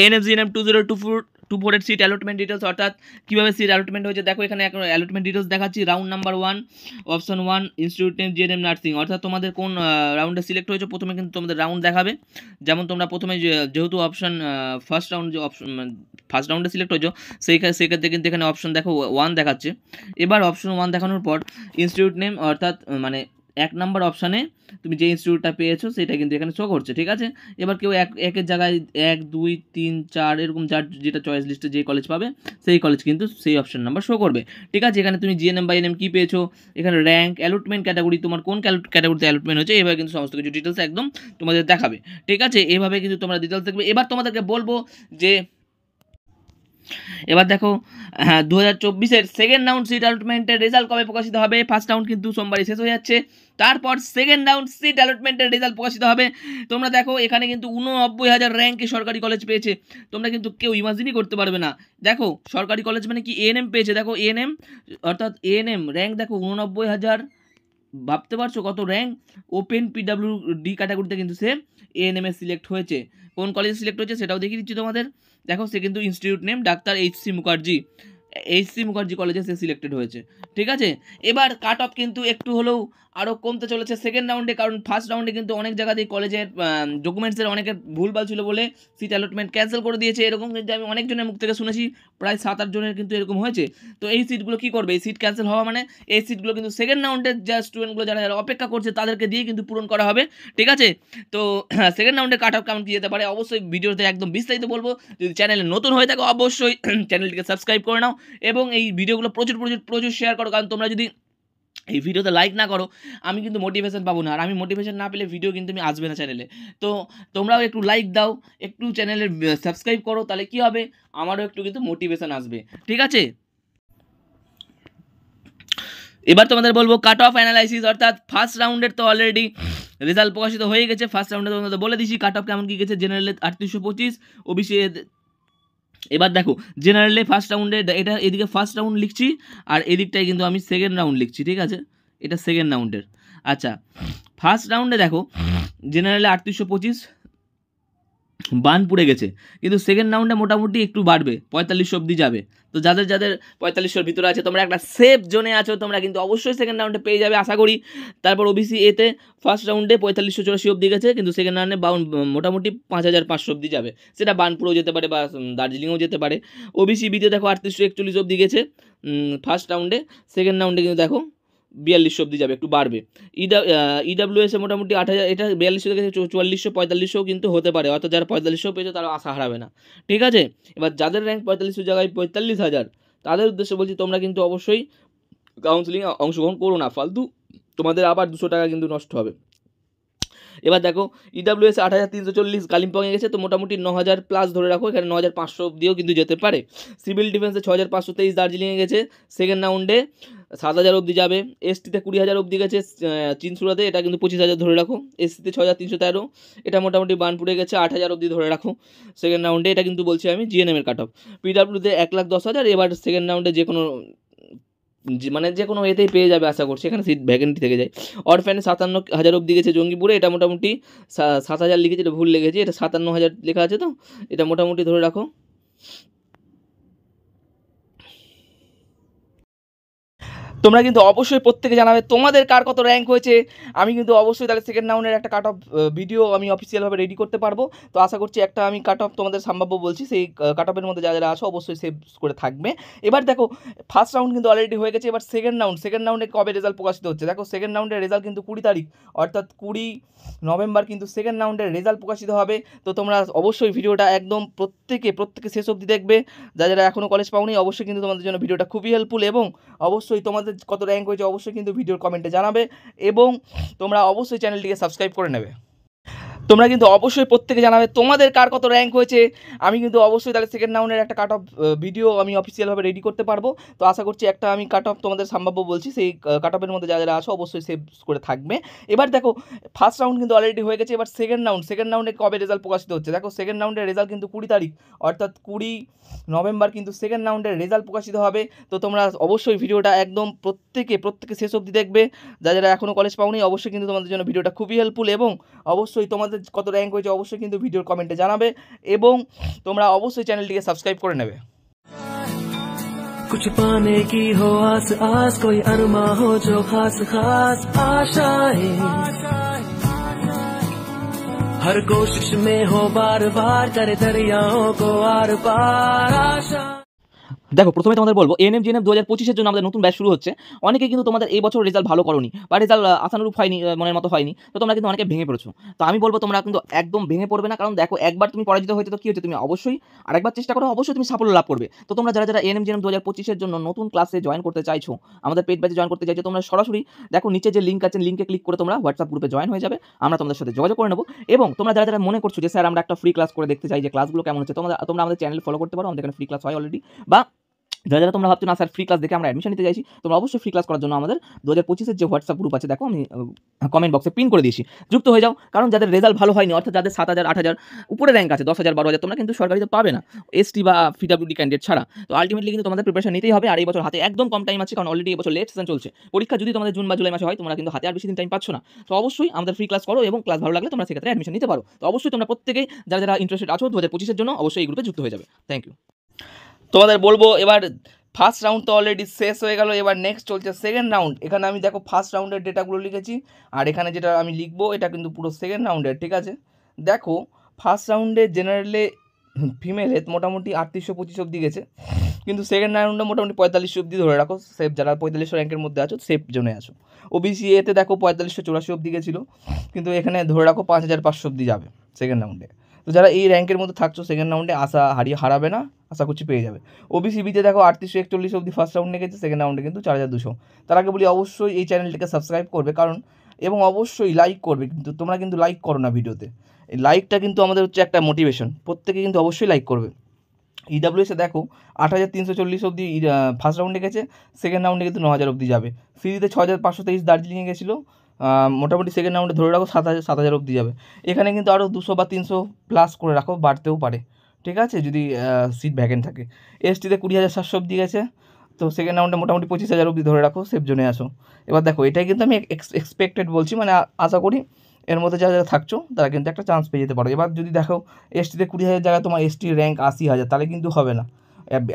এনএফজিএনএম 2024 এর seat allotment details, অর্থাৎ কীভাবে সিট অ্যালটমেন্ট হয়েছে দেখো এখানে এখন অ্যালটমেন্ট ডিটেলস দেখাচ্ছি। Round number 1 option 1 institute name GNM nursing, অর্থাৎ তোমাদের কোন রাউন্ডে সিলেক্ট হয়েছে প্রথমে কিন্তু তোমাদের রাউন্ড দেখাবে। যেমন তোমরা প্রথমে যেহেতু অপশন ফার্স্ট রাউন্ডে সিলেক্ট হয়েছো সেক্ষেত্রে কিন্তু এখানে অপশন দেখো 1 দেখাচ্ছে। এবার অপশন 1 দেখানোর পর ইনস্টিটিউট নেম, অর্থাৎ মানে 1 নম্বর অপশানে তুমি যে ইনস্টিটিউটটা পেয়েছো সেটা কিন্তু এখানে শো করছে, ঠিক আছে। এবার কেউ একের জায়গায় 1 2 3 4 এরকম যার যেটা চয়েস লিস্টে যে কলেজ পাবে সেই কলেজ কিন্তু সেই অপশন নাম্বার শো করবে, ঠিক আছে। এখানে তুমি জিএনএম বাই এনএম কী পেয়েছো, এখানে র্যাঙ্ক, অ্যালটমেন্ট ক্যাটাগরি, তোমার কোন ক্যাটাগরিতে অ্যালটমেন্ট হয়েছে, এভাবে কিন্তু সমস্ত কিছু ডিটেলস একদম তোমাদের দেখাবে, ঠিক আছে। এভাবে কিন্তু তোমরা ডিটেলস দেখবে। এবার তোমাদেরকে বলবো যে এবার দেখো 2024-এর সেকেন্ড রাউন্ড সিট অ্যালটমেন্টের রেজাল্ট কবে প্রকাশিত হবে। ফার্স্ট রাউন্ড কিন্তু সোমবারই শেষ হয়ে যাচ্ছে, তারপর সেকেন্ড রাউন্ড সিট অ্যালটমেন্টের রেজাল্ট প্রকাশিত হবে। তোমরা দেখো এখানে কিন্তু 89,000 র্যাঙ্কে সরকারি কলেজ পেয়েছে, তোমরা কিন্তু কেউ ইমাজিনই করতে পারবে না। দেখো সরকারি কলেজ মানে কি এএনএম পেয়েছে, দেখো এএনএম অর্থাৎ এএনএম র্যাঙ্ক দেখো 89,000, ভাবতে পারছো কত র্যাঙ্ক। ওপেন পিডাব্লিউডি ক্যাটাগরিতে কিন্তু সে এএনএমে সিলেক্ট হয়েছে। কোন কলেজে সিলেক্ট হয়েছে সেটাও দেখিয়ে দিচ্ছি তোমাদের। দেখো সে কিন্তু ইনস্টিটিউট নেম ডাক্তার এইচ.সি. মুখার্জি কলেজে সে সিলেক্টেড হয়েছে, ঠিক আছে। এবার কাট অফ কিন্তু একটু হলেও আরও কমতে চলেছে সেকেন্ড রাউন্ডে, কারণ ফার্স্ট রাউন্ডে কিন্তু অনেক জায়গাতেই কলেজের ডকুমেন্টসের অনেকের ভুলভাল ছিল বলে সিট অ্যালটমেন্ট ক্যান্সেল করে দিয়েছে। এরকম কিন্তু আমি অনেকজনের মুখ থেকে শুনেছি, প্রায় 7-8 জনের কিন্তু এরকম হয়েছে। তো এই সিটগুলো কী করবে, এই সিট ক্যান্সেল হওয়া মানে এই সিটগুলো কিন্তু সেকেন্ড রাউন্ডের যা স্টুডেন্টগুলো যারা যারা অপেক্ষা করছে তাদেরকে দিয়ে কিন্তু পূরণ করা হবে, ঠিক আছে। তো সেকেন্ড রাউন্ডে কাট অফ কেমন কী যেতে পারে অবশ্যই ভিডিওতে একদম বিস্তারিত বলবো। যদি চ্যানেলে নতুন হয়ে থাকে অবশ্যই চ্যানেলটিকে সাবস্ক্রাইব করে নাও এবং এই ভিডিওগুলো প্রচুর শেয়ার করো, কারণ তোমরা যদি এই ভিডিওতে লাইক না করো আমি কিন্তু মোটিভেশন পাবো না, আর আমি মোটিভেশন না পেলে ভিডিও কিন্তু আমি আসবে না চ্যানেলে। তো তোমরাও একটু লাইক দাও, একটু চ্যানেলে সাবস্ক্রাইব করো, তাহলে কি হবে আমারও একটু কিন্তু মোটিভেশন আসবে, ঠিক আছে। এবার তোমাদের বলবো কাট অফ অ্যানালাইসিস, অর্থাৎ ফার্স্ট রাউন্ডের তো অলরেডি রেজাল্ট প্রকাশিত হয়ে গেছে। ফার্স্ট রাউন্ডে তোমাদের বলে দিচ্ছি কাট অফ কেমন কী গেছে। জেনারেলে 3825, ওবিসি। এবার দেখো জেনারেলে ফার্স্ট রাউন্ডে এটা এদিকে ফার্স্ট রাউন্ড লিখছি আর এদিকটায় কিন্তু আমি সেকেন্ড রাউন্ড লিখছি, ঠিক আছে। এটা সেকেন্ড রাউন্ডের। আচ্ছা ফার্স্ট রাউন্ডে দেখো জেনারেলে 3825 বান পুড়ে গেছে, কিন্তু সেকেন্ড রাউন্ডে মোটামুটি একটু বাড়বে, 4500 অবধি যাবে। তো যাদের 4500-র ভিতরে আছে তোমরা একটা সেফ জোনে আছো, তোমরা কিন্তু অবশ্যই সেকেন্ড রাউন্ডে পেয়ে যাবে আশা করি। তারপর ওবিসি এতে ফার্স্ট রাউন্ডে 4584 অবধি গেছে, কিন্তু সেকেন্ড রাউন্ডে মোটামুটি 5500 অবধি যাবে, সেটা বানপুরেও যেতে পারে বা দার্জিলিংও যেতে পারে। ওবিসি বিতে দেখো 3841 অবধি গেছে ফার্স্ট রাউন্ডে, সেকেন্ড রাউন্ডে কিন্তু দেখো 4200 অবধি যাবে, একটু বাড়বে। ইডাব্লিউএসে মোটামুটি 8000, এটা 4200 থেকে 4400 4500 কিন্তু হতে পারে, অর্থাৎ যারা 4500 পেয়েছে তারা আশা হারাবে না, ঠিক আছে। এবার যাদের র্যাঙ্ক 4500 জায়গায় 45,000 তাদের উদ্দেশ্যে বলছি তোমরা কিন্তু অবশ্যই কাউন্সিলিংয়ে অংশগ্রহণ করো না, ফালতু তোমাদের আবার 200 টাকা কিন্তু নষ্ট হবে। এবার দেখো ইডাব্লিউএস 8340 কালিম্পংয়ে গেছে, তো মোটামুটি 9000 প্লাস ধরে রাখো, এখানে 9500 অবধিও কিন্তু যেতে পারে। সিভিল ডিফেন্সে 6523 দার্জিলিংয়ে গেছে, সেকেন্ড রাউন্ডে 7000 অবধি যাবে। এসটিতে 20,000 অবধি গেছে চিনসুরাতে, এটা কিন্তু 25,000 ধরে রাখো। এসসিতে 6313, এটা মোটামুটি বানপুরে গেছে 8000 অবধি ধরে রাখো সেকেন্ড রাউন্ডে, এটা কিন্তু বলছি আমি জিএনএমের কাট অফ। পিডাব্লিউতে 1,10,000, এবার সেকেন্ড রাউন্ডে যে কোনো এতেই পেয়ে যাবে আশা করছি, এখানে সিট ভ্যাকেন্টি থেকে যায়। অরফ্যানে 57,000 অবধি গেছে জঙ্গিপুরে, এটা মোটামুটি 7,000 লিখেছে, এটা ভুল লেগেছে, এটা 57,000 লেখা আছে, তো এটা মোটামুটি ধরে রাখো। তোমরা কিন্তু অবশ্যই প্রত্যেকে জানাবে তোমাদের কার কত র্যাঙ্ক হয়েছে, আমি কিন্তু অবশ্যই তাহলে সেকেন্ড রাউন্ডের একটা কাট অফ ভিডিও আমি অফিসিয়ালভাবে রেডি করতে পারবো। তো আশা করছি একটা আমি কাট অফ তোমাদের সম্ভাব্য বলছি, সেই কাট অফের মধ্যে যারা আছো অবশ্যই সেভ করে থাকবে। এবার দেখো ফার্স্ট রাউন্ড কিন্তু অলরেডি হয়ে গেছে, এবার সেকেন্ড রাউন্ডে কবে রেজাল্ট প্রকাশিত হচ্ছে। দেখো সেকেন্ড রাউন্ডের রেজাল্ট কিন্তু 20 তারিখ, অর্থাৎ 20 নভেম্বর কিন্তু সেকেন্ড রাউন্ডের রেজাল্ট প্রকাশিত হবে। তো তোমরা অবশ্যই ভিডিওটা একদম প্রত্যেকে শেষ অবধি দেখবে। যারা এখনও কলেজ পাওনি অবশ্যই কিন্তু তোমাদের জন্য ভিডিওটা খুবই হেল্পফুল, এবং অবশ্যই তোমাদের কত র্যাঙ্ক হয়েছে অবশ্যই কিন্তু ভিডিওর কমেন্টে জানাবে, এবং তোমরা অবশ্যই চ্যানেলটিকে সাবস্ক্রাইব করে নেবে। তোমরা কিন্তু অবশ্যই প্রত্যেকে জানাবে তোমাদের কার কত র্যাঙ্ক হয়েছে, আমি কিন্তু অবশ্যই তাহলে সেকেন্ড রাউন্ডের একটা কাট অফ ভিডিও আমি অফিসিয়ালভাবে রেডি করতে পারবো। তো আশা করছি একটা আমি কাট অফ তোমাদের সম্ভাব্য বলছি, সেই কাট অফের মধ্যে যারা আছো অবশ্যই সেভ করে থাকবে। এবার দেখো ফার্স্ট রাউন্ড কিন্তু অলরেডি হয়ে গেছে, এবার সেকেন্ড রাউন্ডে কবে রেজাল্ট প্রকাশিত হচ্ছে। দেখো সেকেন্ড রাউন্ডের রেজাল্ট কিন্তু 20 তারিখ, অর্থাৎ 20 নভেম্বর কিন্তু সেকেন্ড রাউন্ডের রেজাল্ট প্রকাশিত হবে। তো তোমরা অবশ্যই ভিডিওটা একদম প্রত্যেকে শেষ অবধি দেখবে। যারা এখনও কলেজ পাওনি অবশ্যই কিন্তু তোমাদের জন্য ভিডিওটা খুবই হেল্পফুল, এবং অবশ্যই তোমাদের তোমাদের কত র্যাঙ্ক হয়েছে অবশ্যই কিন্তু ভিডিওর কমেন্টে জানাবে এবং তোমরা অবশ্যই চ্যানেলটিকে সাবস্ক্রাইব করে নেবে। कुछ पाने की हो आस आस, कोई अरमा हो जो खास खास आशाएं, हर कोशिश में हो बार बार, करे दरियाओं को आर पार आशा। দেখো প্রথমে তোমাদের বলবো এএনএম জিএনএম 2025-এর জন্য আমাদের নতুন ব্যাচ শুরু হচ্ছে। অনেকে কিন্তু তোমাদের এই বছর রেজাল্ট ভালো করোনি বা রেজাল্ট আশানুরূপ হয়নি, মনের মতো হয়নি, তো তোমরা কিন্তু অনেকে ভেঙে পড়েছো। তো আমি বলবো তোমরা কিন্তু একদম ভেঙে পড়বে না, কারণ দেখো একবার তুমি পরাজিত হয়েছে তো কী হচ্ছে, তুমি অবশ্যই আরেকবার চেষ্টা করো, অবশ্যই তুমি সাফল্য লাভ করবে। তো তোমরা যারা যারা এএনএম জিএনএম 2025-এর জন্য নতুন ক্লাসে জয়েন করতে চাইছো, আমাদের পেড ব্যাচে জয়েন করতে চাইছো, তোমরা সরাসরি দেখো নিচে যে লিঙ্ক আছে, লিঙ্কে ক্লিক করে তোমরা হোয়াটসঅ্যাপ গ্রুপে জয়েন হয়ে যাবে, আমরা তোমাদের সাথে যোগাযোগ করে নেবো। এবং তোমরা যারা যারা মনে করছো যে স্যার আমরা একটা ফ্রি ক্লাস করে দেখতে চাই যে ক্লাসগুলো কেমন হচ্ছে, তোমরা আমাদের চ্যানেল ফলো করতে পারো, আমাদের এখানে ফ্রি ক্লাস হয় অলরেডি। বা যারা যারা তোমরা ভাবছো না স্যার ফ্রি ক্লাস দেখে আমরা অ্যাডমিশন নিতে চাইছি, তোমরা অবশ্যই ফ্রি ক্লাস করার জন্য আমাদের 2025-এর যে হোয়াটসঅ্যাপ গ্রুপ আছে দেখো আমি কমেন্ট বক্সে পিন করে দিয়েছি, যুক্ত হয়ে যাও। কারণ যাদের রেজাল্ট ভালো হয়নি, অর্থাৎ যাদের 7,000 8,000 উপরে র্যাঙ্ক আছে, 10,000 12,000, তোমরা কিন্তু সরকারিতে পাবে না এসটি বা পিডব্লিউডি ক্যান্ডিডেট ছাড়া। তো আলটিমেটলি কিন্তু তোমাদের প্রিপারেশন নিতেই হবে। আর এই বছর হাতে একদম কম টাইম আছে, কারণ অলরেডি এই বছর লেট সেশন চলছে। পরীক্ষা যদি তোমাদের জুন বা জুলাই মাসে হয়, তোমরা কিন্তু হাতে আর বেশি দিন টাইম পাচ্ছ না। তো অবশ্যই আমাদের ফ্রি ক্লাস করো এবং ক্লাস ভালো লাগলে তোমরা সেক্ষেত্রে অ্যাডমিশন নিতে পারো। তো অবশ্যই তোমরা প্রত্যেকেই যারা যারা ইন্টারেস্টেড আছো 2025-এর জন্য অবশ্যই এই গ্রুপে যুক্ত হয়ে যাবে। Thank you. তোমাদের বলবো এবার ফার্স্ট রাউন্ড তো অলরেডি শেষ হয়ে গেল, এবার নেক্সট চলছে সেকেন্ড রাউন্ড। এখানে আমি দেখো ফার্স্ট রাউন্ডের ডেটাগুলো লিখেছি, আর এখানে যেটা আমি লিখবো এটা কিন্তু পুরো সেকেন্ড রাউন্ডের, ঠিক আছে। দেখো ফার্স্ট রাউন্ডে জেনারেলে ফিমেল হেলথ মোটামুটি 3825 অবধি গেছে, কিন্তু সেকেন্ড রাউন্ডে মোটামুটি 45 অবধি ধরে রাখো। সেফ যারা 4500 র্যাঙ্কের মধ্যে আছো, সেফ জোনে আছো। ওবিসি এতে দেখো 4584 অবধি গেছিলো, কিন্তু এখানে ধরে রাখো 5500 অবধি যাবে সেকেন্ড রাউন্ডে। তো যারা এই র্যাঙ্কের মধ্যে থাকছো সেকেন্ড রাউন্ডে আশা হারাবে না, আশা করছি পেয়ে যাবে। ওবিসি বিতে দেখো 3841 অবধি ফার্স্ট রাউন্ডে গেছে, সেকেন্ড রাউন্ডে কিন্তু 4200। তার আগে বলি অবশ্যই এই চ্যানেলটিকে সাবস্ক্রাইব করবে, কারণ এবং অবশ্যই লাইক করবে, কিন্তু তোমরা কিন্তু লাইক করো না ভিডিওতে। এই লাইকটা কিন্তু আমাদের হচ্ছে একটা মোটিভেশন, প্রত্যেকে কিন্তু অবশ্যই লাইক করবে। ইডাব্লিউএসে দেখো 8340 অবধি ফার্স্ট রাউন্ডে গেছে, সেকেন্ড রাউন্ডে কিন্তু 9000 অবধি যাবে। সিরিতে 6523 দার্জিলিংয়ে গেছিলো, মোটামুটি সেকেন্ড রাউন্ডে ধরে রাখো 7000 অবধি যাবে। এখানে কিন্তু আরও 200 বা 300 প্লাস করে রাখো, বাড়তেও পারে, ঠিক আছে, যদি সিট ভ্যাকেন্ট থাকে। এসটিতে 20700 অবধি গেছে, তো সেকেন্ড রাউন্ডে মোটামুটি 25000 অবধি ধরে রাখো, সেফ জোনে আসো। এবার দেখো এটাই কিন্তু আমি এক্সপেক্টেড বলছি, মানে আশা করি এর মধ্যে যারা যারা থাকছো তারা কিন্তু একটা চান্স পেয়ে যেতে পারো। এবার যদি দেখো এসটিতে 20,000 জায়গায় তোমার এসটির র্যাঙ্ক 80,000, তাহলে কিন্তু হবে না,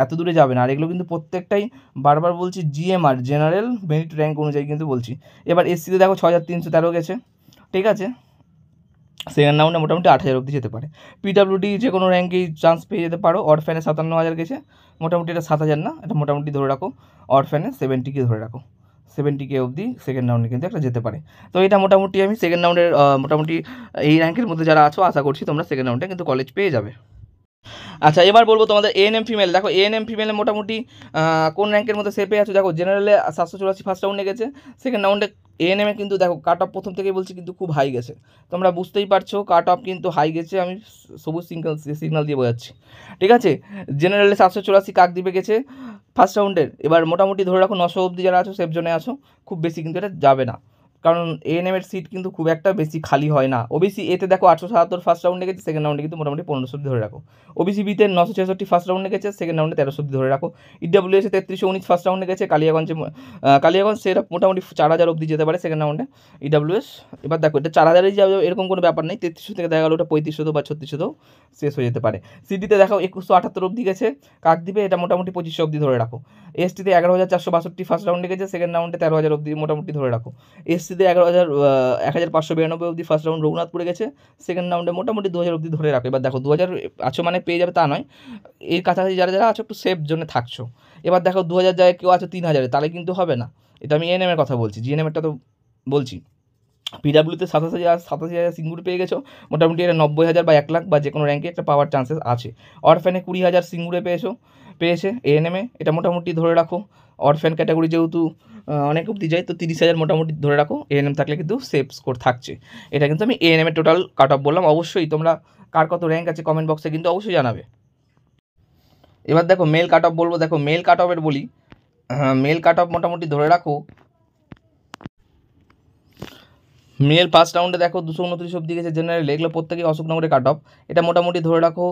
এত দূরে যাবে না। আর এগুলো কিন্তু প্রত্যেকটাই বারবার বলছি জিএমআর জেনারেল মেরিট র্যাঙ্ক অনুযায়ী কিন্তু বলছি। এবার এসসিতে দেখো 6313 গেছে, ঠিক আছে, সেকেন্ড রাউন্ডে মোটামুটি 8000 অবধি যেতে পারে। পিডব্লিউডি যে কোনো র্যাঙ্কেই চান্স পেয়ে যেতে পারো। অরফ্যানে 57,000 গেছে, মোটামুটি এটা 7000 না, এটা মোটামুটি ধরে রাখো অরফ্যানে 70K ধরে রাখো, 70K অবধি সেকেন্ড রাউন্ডে কিন্তু একটা যেতে পারে। তো এটা মোটামুটি আমি সেকেন্ড রাউন্ডের মোটামুটি এই র্যাঙ্কের মধ্যে যারা আছো আশা করছি তোমরা সেকেন্ড রাউন্ডে কিন্তু কলেজ পেয়ে যাবে। আচ্ছা এবার বলবো তোমাদের এএনএম ফিমেল। দেখো এএনএম ফিমেলে মোটামুটি কোন র্যাঙ্কের মধ্যে সেপে আছো, দেখো জেনারেলে 784 ফার্স্ট রাউন্ডে গেছে, সেকেন্ড রাউন্ডে এএনএমে কিন্তু দেখো কাট অফ প্রথম থেকেই বলছি কিন্তু খুব হাই গেছে, তোমরা বুঝতেই পারছো কাট অফ কিন্তু হাই গেছে, আমি সবুজ সিগন্যাল দিয়ে বোঝাচ্ছি, ঠিক আছে। জেনারেলে 784 কাকদ্বীপে গেছে ফার্স্ট রাউন্ডের। এবার মোটামুটি ধরে রাখো 900 অবধি যারা আছো সেফ জোনে আছো, খুব বেশি কিন্তু এটা যাবে না, কারণ এএনএমের সিট কিন্তু খুব একটা বেশি খালি হয় না। ওবিসি এতে দেখো 877 ফার্স্ট রাউন্ডে গেছে, সেকেন্ড রাউন্ডে কিন্তু মোটামুটি 1500 অবধি ধরে রাখো। ওবিসি বিতে 966 ফার্স্ট রাউন্ডে গেছে, সেকেন্ড রাউন্ডে 1300 অবধি ধরে রাখো। ইডব্লিউএসে 3319 ফার্স্ট রাউন্ডে গেছে, কালিয়াগঞ্জ সেটা মোটামুটি 4000 অবধি যেতে পারে সেকেন্ড রাউন্ডে ইডব্লিউএস। এবার দেখো এটা 4000ই যাবে এরকম কোনো ব্যাপার নেই, 3300 থেকে দেখা গেলো ওটা 3500 বা 3600 শেষ হয়ে যেতে পারে। সিডিতে দেখো 2178 অবধি গেছে কাকদ্বীপে, এটা মোটামুটি 2500 অবধি ধরে রাখো। এসটিতে 11462 ফার্স্ট রাউন্ডে গেছে, সেকেন্ড রাউন্ডে 13000 অবধি মোটামুটি ধরে রাখো। এসসিতে 1592 অবধি ফার্স্ট রাউন্ড রঘুনাথপুরে গেছে, সেকেন্ড রাউন্ডে মোটামুটি 2000 অবধি ধরে রাখো। এবার দেখো 2000 আছো মানে পেয়ে যাবে তা নয়, এর কাছাকাছি যারা যারা আছো একটু সেফ জোনে থাকছো। এবার দেখো 2000 জায়গায় কেউ আছো 3000, তাহলে কিন্তু হবে না, এটা আমি এএনএমের কথা বলছি, জিএনএমেরটা তো বলছি। পিডাব্লিউতে 87,000 সিঙ্গুর পেয়ে গেছো, মোটামুটি এটা 90,000 বা 1 লাখ বা যে কোনো র্যাঙ্কে একটা পাওয়ার চান্সেস আছে। অরফ্যানে 20,000 সিঙ্গুরে পেয়েছে এএনএমে, এটা মোটামুটি ধরে রাখো। অরফ্যান ক্যাটাগরি যেহেতু অনেক অবধি যায়, তো 30,000 মোটামুটি ধরে রাখো, এএনএম থাকলে কিন্তু সেফ স্কোর থাকছে। এটা কিন্তু আমি এএনএমের টোটাল কাট অফ বললাম। অবশ্যই তোমরা কার কত র্যাঙ্ক আছে কমেন্ট বক্সে কিন্তু অবশ্যই জানাবে। এবার দেখো মেল কাট অফ বলবো। দেখো মেল কাট অফের বলি, মেল কাট অফ মোটামুটি ধরে রাখো, মেল ফার্স্ট রাউন্ডে দেখো 229 অবধি গেছে জেনারেল, এগুলো প্রত্যেকেই অশোকনগরের কাট অফ, এটা মোটামুটি ধরে রাখো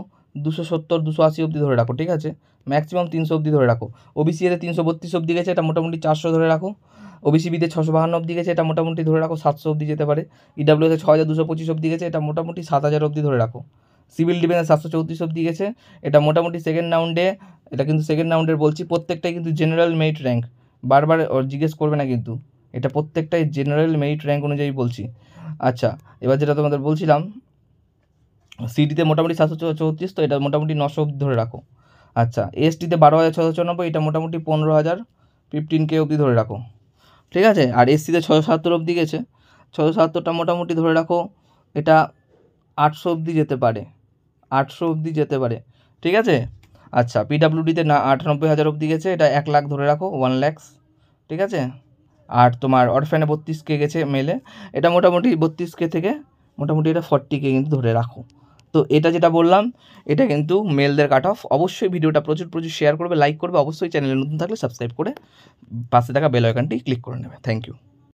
270 280 অবধি ধরে রাখো, ঠিক আছে, ম্যাক্সিমাম 300 অবধি ধরে রাখো। ওবিসি এতে 332 অবধি গেছে, এটা মোটামুটি 400 ধরে রাখো। ওবিসি বিতে 652 অবধি গেছে, এটা মোটামুটি ধরে রাখো 700 অবধি যেতে পারে। ইডাব্লিউএসে 6225 অবধি গেছে, এটা মোটামুটি 7000 অবধি ধরে রাখো। সিভিল ডিফেন্সে 734 অবধি গেছে, এটা মোটামুটি সেকেন্ড রাউন্ডে, এটা কিন্তু সেকেন্ড রাউন্ডের বলছি, প্রত্যেকটাই কিন্তু জেনারেল মেরিট র্যাঙ্ক, বারবার জিজ্ঞেস করবে না কিন্তু, এটা প্রত্যেকটাই জেনারেল মেরিট র্যাঙ্ক অনুযায়ী বলছি। আচ্ছা, এবার যেটা তোমাদের বলছিলাম, সিডিতে মোটামুটি 734, তো এটা মোটামুটি 900 অবধি ধরে রাখো। আচ্ছা, এসটিতে 12,694, এটা মোটামুটি 15,000 15K অবধি ধরে রাখো, ঠিক আছে। আর এসসিতে 670 অবধি গেছে, 670টা মোটামুটি ধরে রাখো, এটা 800 অবধি যেতে পারে, 800 অবধি যেতে পারে, ঠিক আছে। আচ্ছা, পিডাব্লিউডিতে 98,000 অবধি গেছে, এটা 1 লাখ ধরে রাখো, 1 লাখ, ঠিক আছে। আর তোমার অরফ্যানে 32K গেছে মেলে, এটা মোটামুটি 32K থেকে মোটামুটি এটা 40K কিন্তু ধরে রাখো। তো এটা যেটা বললাম, এটা কিন্তু মেলদের কাট অফ। অবশ্যই ভিডিওটা প্রচুর শেয়ার করবে, লাইক করবে, অবশ্যই চ্যানেলে নতুন থাকলে সাবস্ক্রাইব করে পাশে থাকা বেল আইকনটি ক্লিক করে নেবে। Thank you.